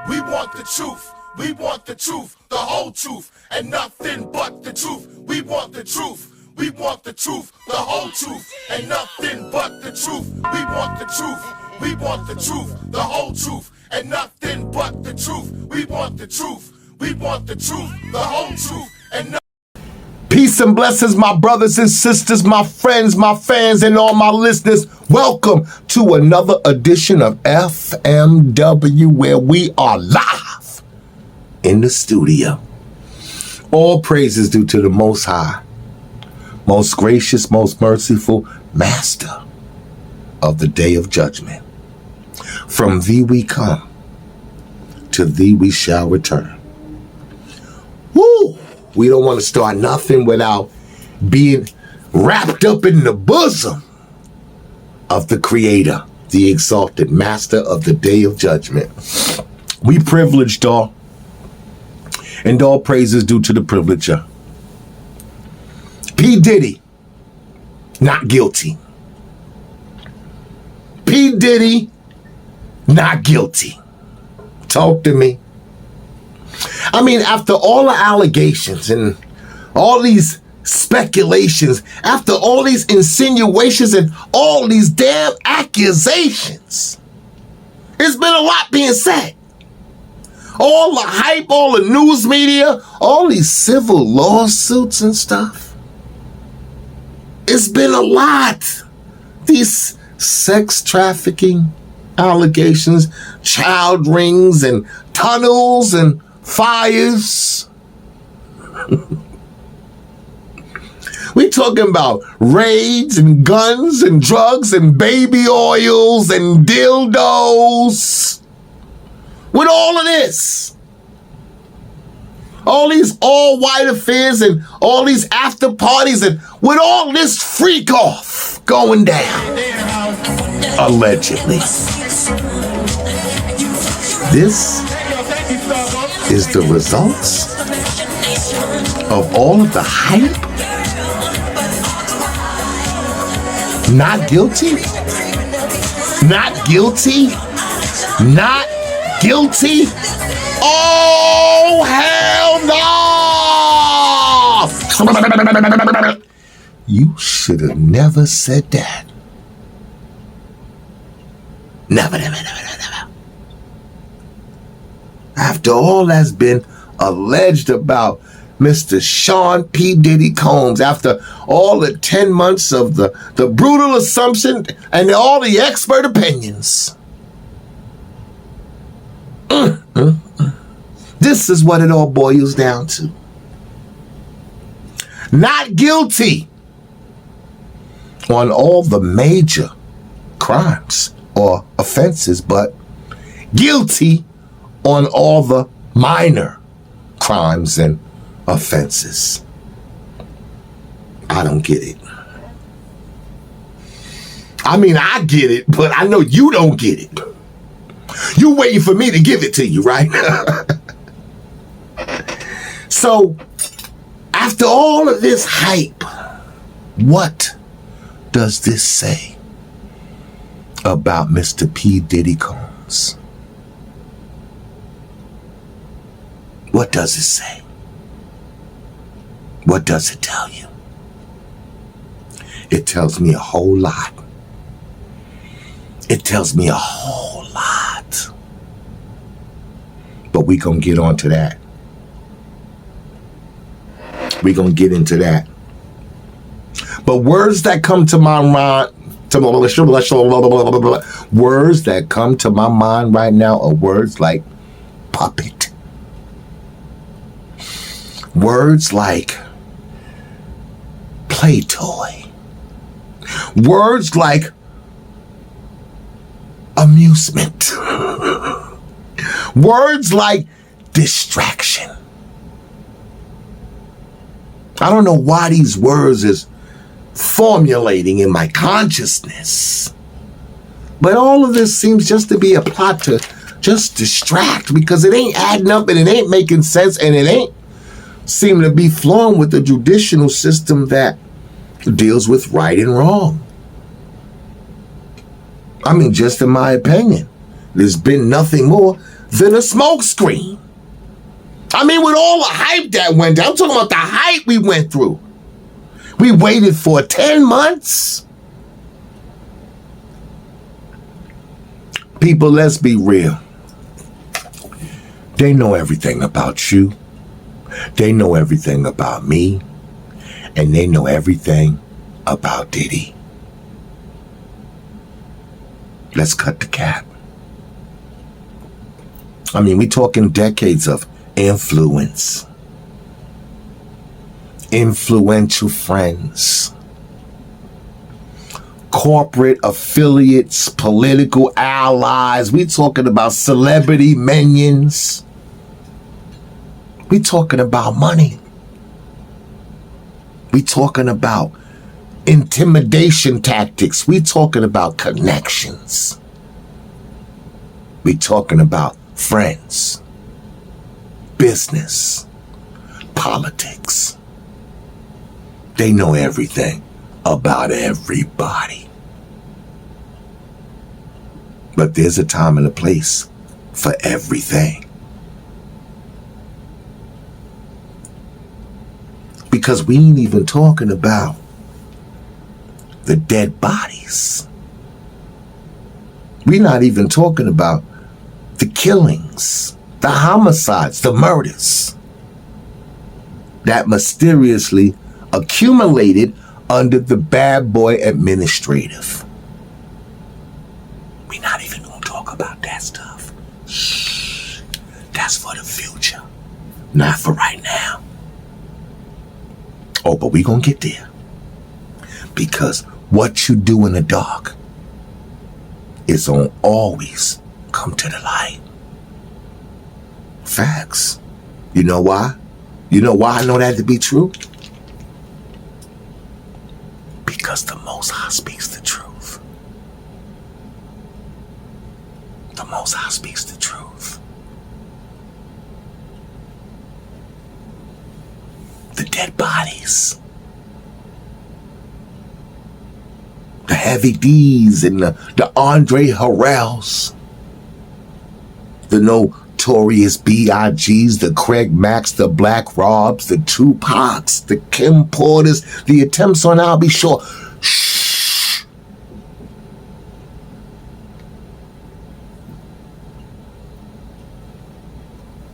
We want the truth. We want the truth, the whole truth, and nothing but the truth. We want the truth. We want the truth, the whole truth, and nothing but the truth. We want the truth. We want the truth, the whole truth, and nothing but the truth. We want the truth. We want the truth, the whole truth, and nothing. Peace and blessings, my brothers and sisters, my friends, my fans, and all my listeners. Welcome to another edition of FMW, where we are live in the studio. All praises due to the Most High, most gracious, most merciful Master of the day of judgment. From thee we come, to thee we shall return. Woo! We don't want to start nothing without being wrapped up in the bosom of the Creator, the exalted Master of the day of judgment. We privileged all, and all praises due to the privileger. P.Diddy, not guilty. P.Diddy, not guilty. Talk to me. I mean, after all the allegations and all these speculations, after all these insinuations and all these damn accusations, there's been a lot being said. All the hype, all the news media, all these civil lawsuits and stuff. It's been a lot. These sex trafficking allegations, child rings and tunnels and fires. We talking about raids and guns and drugs and baby oils and dildos. With all of this, all these all-white affairs and all these after parties, and with all this freak off going down, allegedly. This is the results of all of the hype. Not guilty. Not guilty. Not guilty. Oh, hell no! You should have never said that. Never. After all that's been alleged about Mr. Sean P.Diddy Combs, after all the 10 months of the brutal assumption and all the expert opinions, this is what it all boils down to. Not guilty on all the major crimes or offenses, but guilty on all the minor crimes and offenses. I don't get it. I mean, I get it, but I know you don't get it. You waiting for me to give it to you, right? So, after all of this hype, what does this say about Mr. P.Diddy Combs? What does it say? What does it tell you? It tells me a whole lot. It tells me a whole lot. But we gonna get on to that. We gonna get into that. But words that come to my mind, words that come to my mind right now are words like puppet. Words like play toy. Words like amusement. Words like distraction. I don't know why these words is formulating in my consciousness, but all of this seems just to be a plot to just distract, because it ain't adding up and it ain't making sense, and it ain't seem to be flowing with the judicial system that deals with right and wrong. I mean, just in my opinion, there's been nothing more than a smokescreen. I mean, with all the hype that went down, I'm talking about the hype we went through. We waited for 10 months. People, let's be real. They know everything about you. They know everything about me. And they know everything about Diddy. Let's cut the cap. I mean, we talking decades of influence. Influential friends. Corporate affiliates, political allies. We talking about celebrity minions. We talking about money. We talking about intimidation tactics. We talking about connections. We talking about friends, business, politics. They know everything about everybody. But there's a time and a place for everything. Because we ain't even talking about the dead bodies. We're not even talking about the killings, the homicides, the murders that mysteriously accumulated under the bad boy administrative. We're not even going to talk about that stuff. Shh. That's for the future. Not for right now. Oh, but we going to get there. Because what you do in the dark is going to always come to the light. Facts. You know why? You know why I know that to be true? Because the Most High speaks the truth. The Most High speaks the truth. The dead bodies. The Heavy D's and the Andre Harrells. The notorious B.I.G's, the Craig Macks, the Black Robs, the Tupacs, the Kim Porters, the attempts on I'll Be Sure. Shh.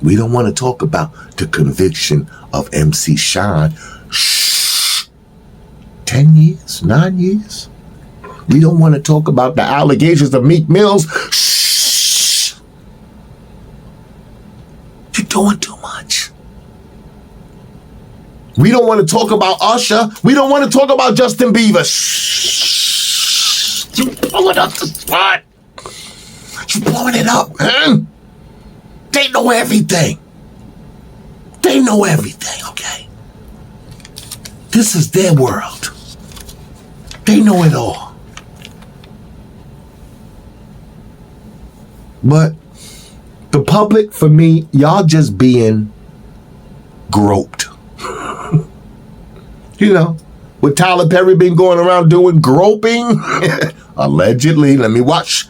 We don't want to talk about the conviction of MC Shine. Shh. 10 years? 9 years? We don't want to talk about the allegations of Meek Mills. Shh. You're doing too much. We don't want to talk about Usher. We don't want to talk about Justin Bieber. Shh. You're blowing up the spot. You're blowing it up, man. They know everything. They know everything, okay? This is their world. They know it all. But the public, for me, y'all just being groped. You know, with Tyler Perry been going around doing groping, allegedly. Let me watch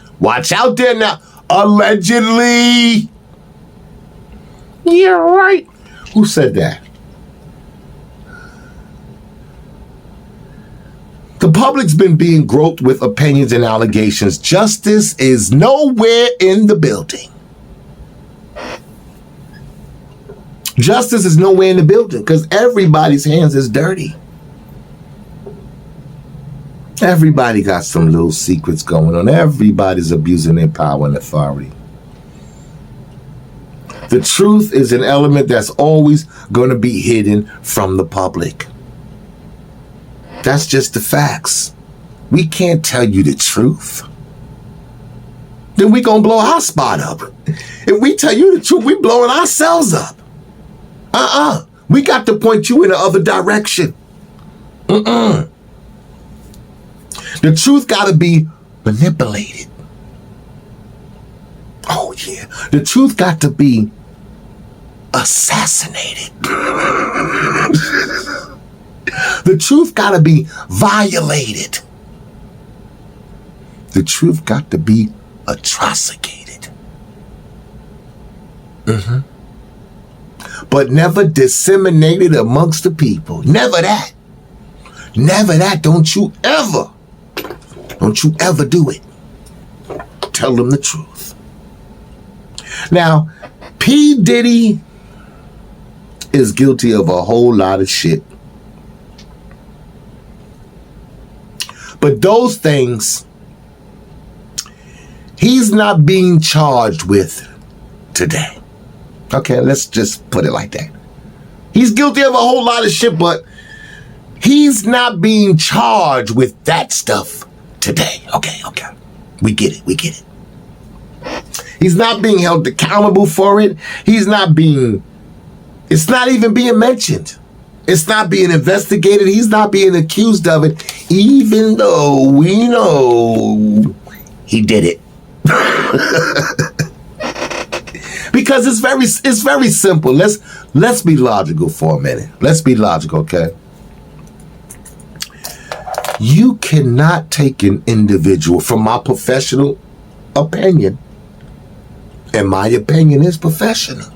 out there now. Allegedly. Yeah, right. Who said that? The public's been being groped with opinions and allegations. Justice is nowhere in the building. Justice is nowhere in the building because everybody's hands is dirty. Everybody got some little secrets going on. Everybody's abusing their power and authority. The truth is an element that's always going to be hidden from the public. That's just the facts. We can't tell you the truth. Then we gonna blow our spot up. If we tell you the truth, we blowing ourselves up. We got to point you in the other direction. The truth gotta be manipulated. Oh yeah. The truth got to be assassinated. The truth got to be violated. The truth got to be atrocicated. But never disseminated amongst the people. Never that. Never that. Don't you ever do it. Tell them the truth. Now, P. Diddy is guilty of a whole lot of shit. But those things, he's not being charged with today. Okay, let's just put it like that. He's guilty of a whole lot of shit, but he's not being charged with that stuff today. Okay. We get it. He's not being held accountable for it. It's not even being mentioned. It's not being investigated. He's not being accused of it, even though we know he did it. Because it's very simple. Let's be logical for a minute. Let's be logical, okay? You cannot take an individual, from my professional opinion, and my opinion is professional.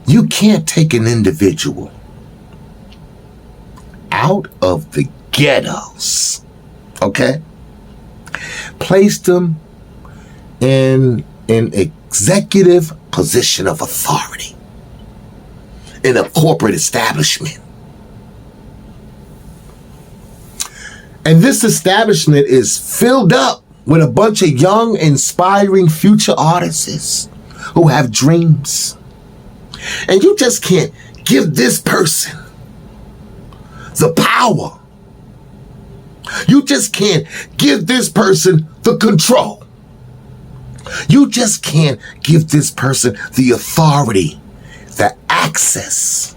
You can't take an individual out of the ghettos, okay? Place them in an executive position of authority in a corporate establishment. And this establishment is filled up with a bunch of young, inspiring future artists who have dreams. And you just can't give this person the power. You just can't give this person the control. You just can't give this person the authority, the access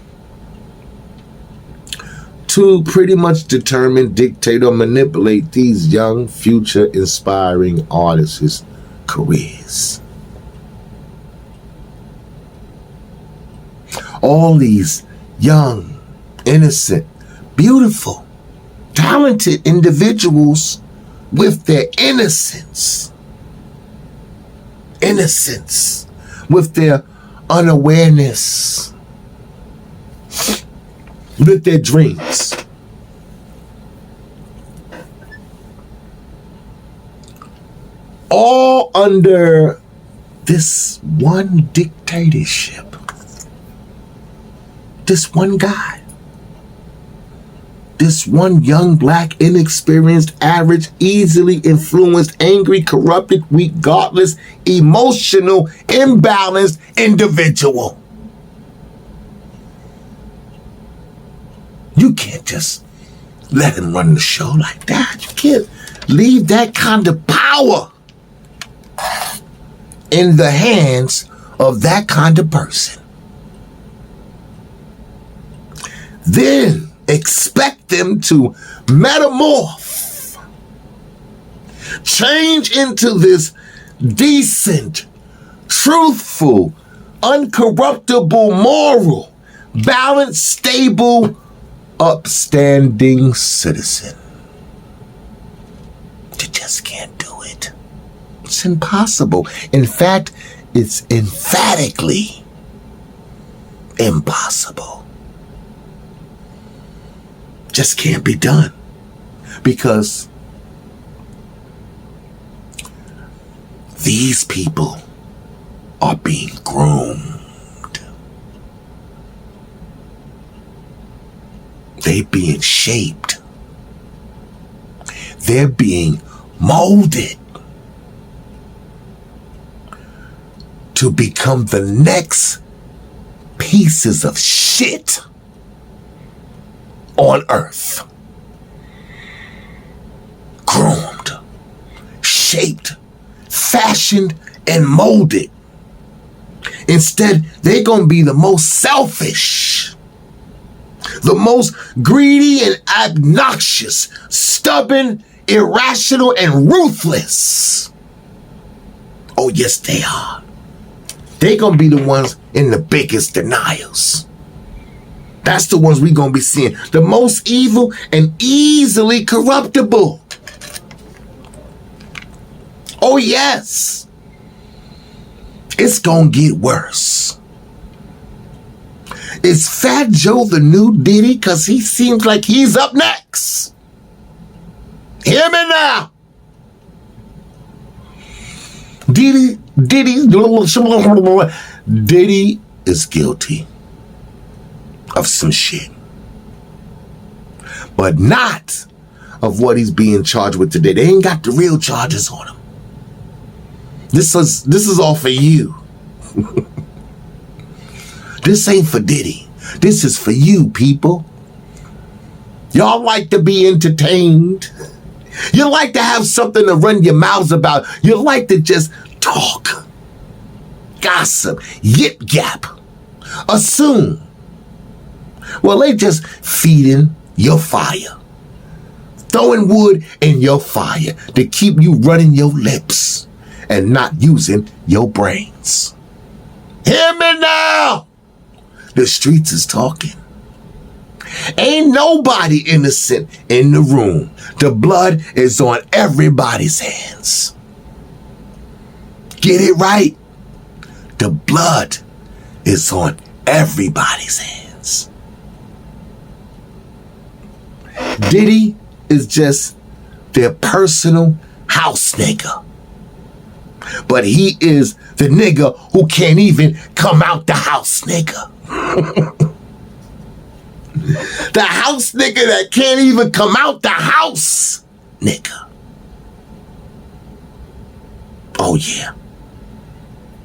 to pretty much determine, dictate, or manipulate these young, future, inspiring artists' careers. All these young, innocent, beautiful, talented individuals with their innocence, with their unawareness, with their dreams. All under this one dictatorship. This one guy. This one young, black, inexperienced, average, easily influenced, angry, corrupted, weak, godless, emotional, imbalanced individual. You can't just let him run the show like that. You can't leave that kind of power in the hands of that kind of person. Then expect them to metamorph, change into this decent, truthful, uncorruptible, moral, balanced, stable, upstanding citizen. You just can't do it. It's impossible. In fact, it's emphatically impossible. Just can't be done, because these people are being groomed. They're being shaped. They're being molded to become the next pieces of shit on earth. Groomed, shaped, fashioned, and molded. Instead, they're going to be the most selfish, the most greedy and obnoxious, stubborn, irrational, and ruthless. Oh, yes, they are. They're going to be the ones in the biggest denials. That's the ones we're going to be seeing. The most evil and easily corruptible. Oh, yes. it's gonna get worse. Is Fat Joe the new Diddy? Because he seems like he's up next. Hear me now. Diddy is guilty of some shit, but not of what he's being charged with today. They ain't got the real charges on him. This is all for you. This ain't for Diddy. This is for you, people. Y'all like to be entertained. You like to have something to run your mouths about. You like to just talk, gossip, yip yap, assume. Well, they just feeding your fire, throwing wood in your fire to keep you running your lips and not using your brains. Hear me now. The streets is talking. Ain't nobody innocent in the room. The blood is on everybody's hands. Get it right. The blood is on everybody's hands. Diddy is just their personal house nigga. But he is the nigga who can't even come out the house nigga. The house nigga that can't even come out the house nigga. Oh yeah.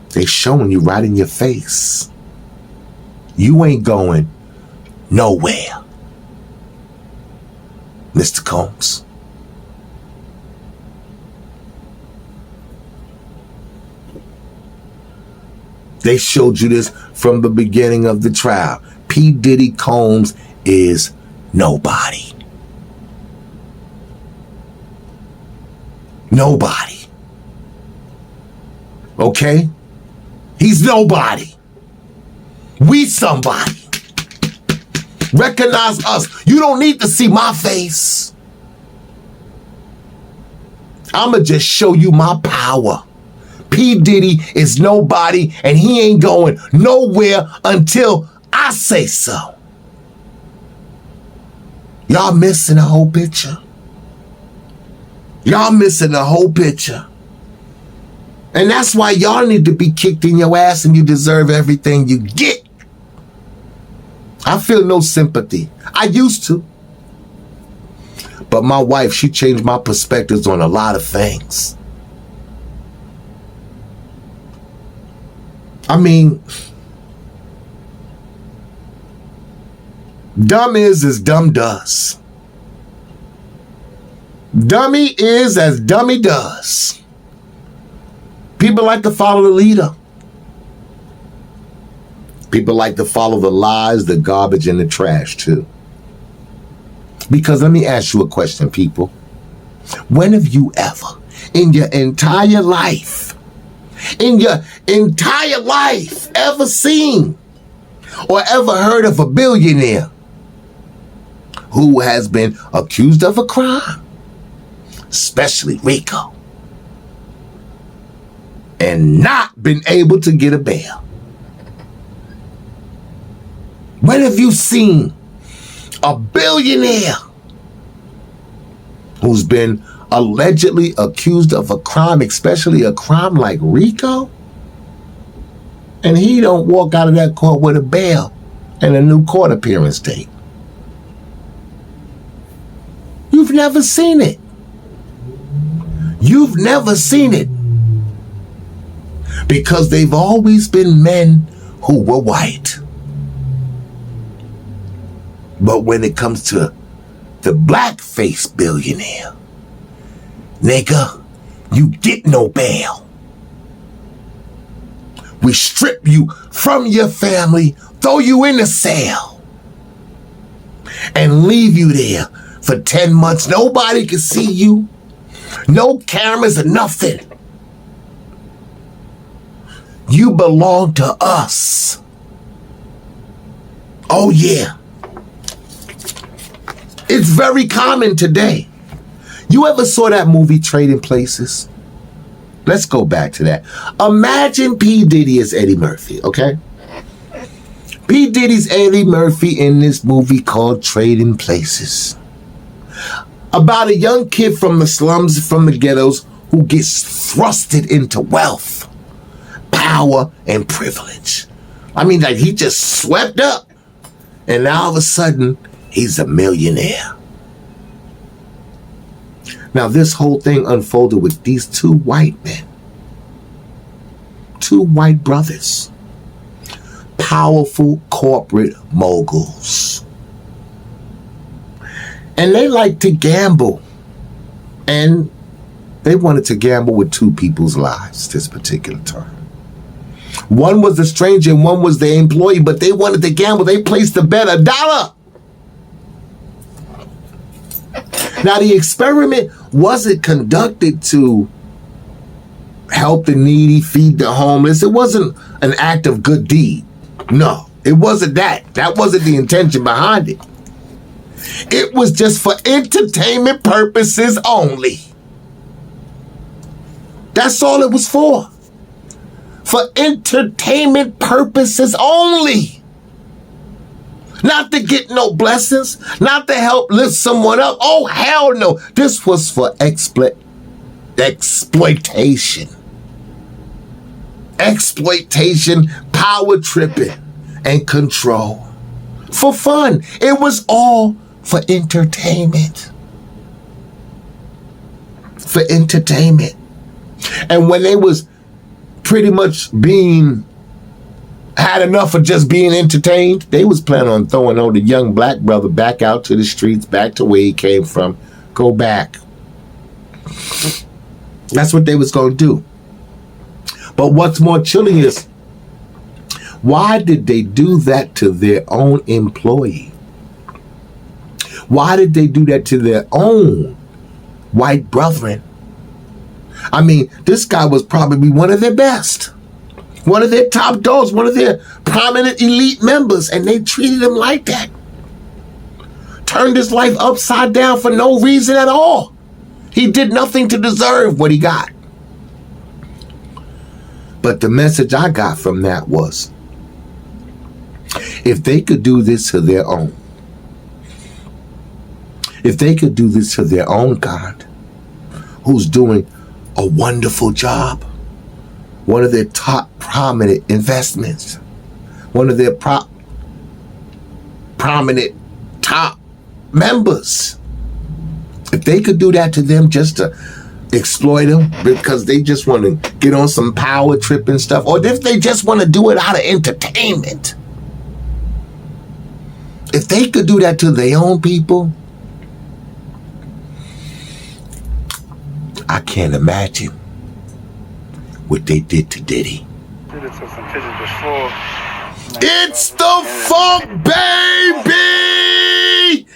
They showing you right in your face. You ain't going nowhere, Mr. Combs. They showed you this from the beginning of the trial. P. Diddy Combs is nobody. Nobody. Okay? He's nobody. We somebody. Recognize us. You don't need to see my face. I'ma just show you my power. P. Diddy is nobody, and he ain't going nowhere until I say so. Y'all missing the whole picture. Y'all missing the whole picture. And that's why y'all need to be kicked in your ass, and you deserve everything you get. I feel no sympathy. I used to. But my wife, she changed my perspectives on a lot of things. I mean, dumb is as dumb does. Dummy is as dummy does. People like to follow the leader. People like to follow the lies, the garbage, and the trash too. Because let me ask you a question, people. When have you ever, in your entire life, ever seen or ever heard of a billionaire who has been accused of a crime, especially RICO, and not been able to get a bail? When have you seen a billionaire who's been allegedly accused of a crime, especially a crime like RICO, and he don't walk out of that court with a bail and a new court appearance date? You've never seen it. You've never seen it. Because they've always been men who were white. But when it comes to the blackface billionaire, nigga, you get no bail. We strip you from your family, throw you in a cell, and leave you there for 10 months. Nobody can see you. No cameras or nothing. You belong to us. Oh yeah. It's very common today. You ever saw that movie Trading Places? Let's go back to that. Imagine P. Diddy as Eddie Murphy, okay? P. Diddy's Eddie Murphy in this movie called Trading Places. About a young kid from the slums, from the ghettos, who gets thrusted into wealth, power, and privilege. I mean, like, he just swept up. And now all of a sudden, he's a millionaire. Now, this whole thing unfolded with these two white men. Two white brothers. Powerful corporate moguls. And they like to gamble. And they wanted to gamble with two people's lives this particular time. One was the stranger and one was the employee, but they wanted to gamble. They placed a bet, $1. Now, the experiment wasn't conducted to help the needy, feed the homeless. It wasn't an act of good deed. No, it wasn't that. That wasn't the intention behind it. It was just for entertainment purposes only. That's all it was for. For entertainment purposes only. Not to get no blessings, not to help lift someone up. Oh, hell no. This was for exploitation. Exploitation, power tripping, and control. For fun. It was all for entertainment. For entertainment. And when they was pretty much had enough of just being entertained, they was planning on throwing the young black brother back out to the streets, back to where he came from. Go back. That's what they was going to do. But what's more chilling is, why did they do that to their own employee? Why did they do that to their own white brethren? I mean, this guy was probably one of their best, one of their top dogs, one of their prominent elite members, and they treated him like that. Turned his life upside down for no reason at all. He did nothing to deserve what he got. But the message I got from that was, if they could do this to their own, if they could do this to their own God, who's doing a wonderful job, one of their top prominent investments, one of their prominent top members, if they could do that to them just to exploit them because they just want to get on some power trip and stuff, or if they just want to do it out of entertainment, if they could do that to their own people, I can't imagine what they did to Diddy. It's the funk, baby!